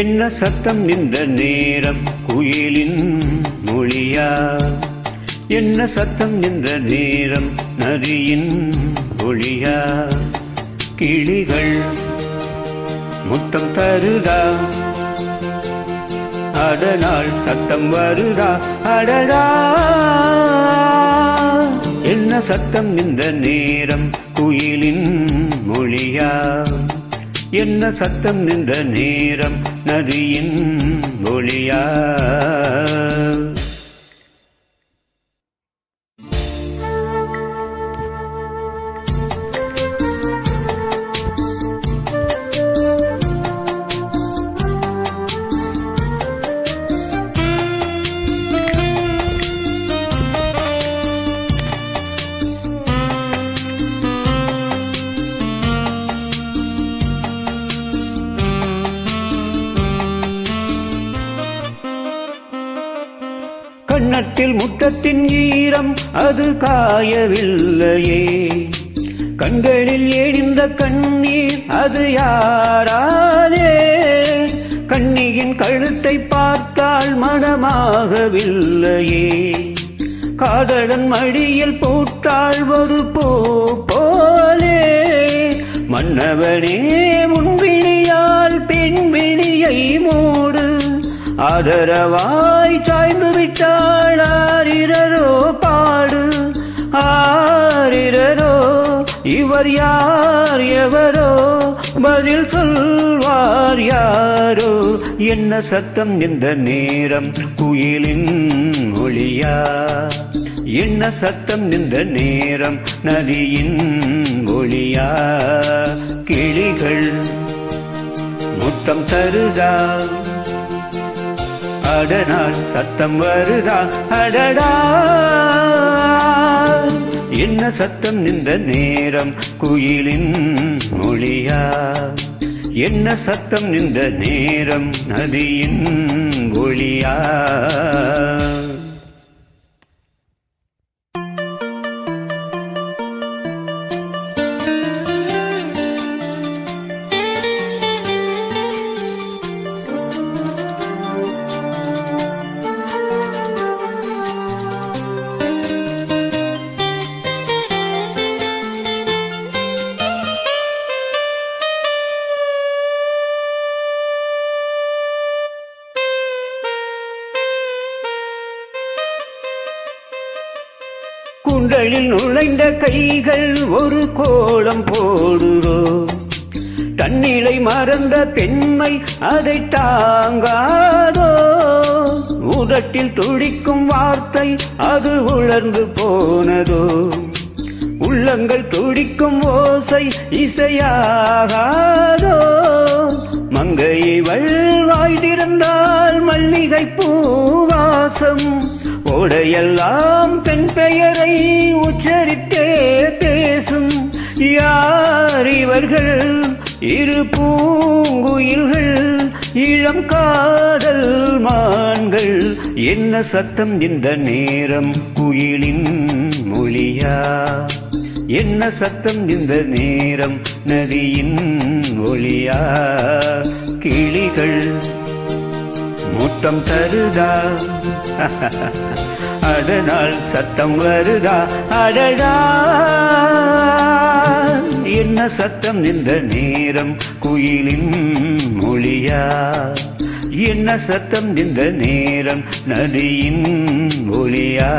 என்ன சத்தம் இந்த நேரம் குயிலின் மொழியா? என்ன சத்தம் இந்த நேரம் நதியின் ஒளியா? கிளிகள் முத்தம் தருதா? அதனால் சத்தம் வருதா? அடடா! என்ன சத்தம் இந்த நேரம் குயிலின் மொழியா? என்ன சத்தம் இந்த நேரம் நதியின் ஒளியா? கன்னத்தில் முத்தத்தின் ஈரம் அது காயவில்லையே, கண்களில் எரிந்த கண்ணீர் அது யாராலே? கண்ணியின் கழுத்தை பார்த்தால் மனமாகவில்லையே, காதலன் மடியில் போட்டாள் ஒரு பூ போலே. மன்னவனே முன்விழியால் பெண்விழியை மூடு, ஆதரவாய் சாய்ந்து விட்டாள் ஆரிரரோ பாடு. ஆரிரரோ இவர் யார் எவரோ, பதில் சொல்வார் யாரோ? என்ன சத்தம் இந்த நேரம் குயிலின் ஒளியா? என்ன சத்தம் இந்த நேரம் நதியின் ஒளியா? கிளிகள் முத்தம் தருதா? அதனால் சத்தம் வருதா? அடடா! என்ன சத்தம் இந்த நேரம் குயிலின் மொழியா? என்ன சத்தம் இந்த நேரம் நதியின் ஒளியா? கூந்தலில் நுழைந்த கைகள் ஒரு கோலம் போடுதோ, தன்னிலை மறந்த பெண்மை அதை தாங்காதோ. உதட்டில் துடிக்கும் வார்த்தை அது உணர்ந்து போனதோ, உள்ளங்கள் துடிக்கும் ஓசை இசையாகாதோ. மங்கையை வாய் திறந்தால் மல்லிகை பூவாசம், ஓடையெல்லாம் பெண் பெயரை உச்சரித்தே பேசும். யார் இவர்கள்? இரு பூங்குயில்கள், இளம் காதல் மான்கள். என்ன சத்தம் இந்த நேரம் குயிலின் மொழியா? என்ன சத்தம் இந்த நேரம் நதியின் ஒளியா? கிளிகள் முத்தம் தருதா? அதனால் சத்தம் வருதா? அடடா! என்ன சத்தம் இந்த நேரம் குயிலின் மொழியா? என்ன சத்தம் இந்த நேரம் நதியின் ஒளியா?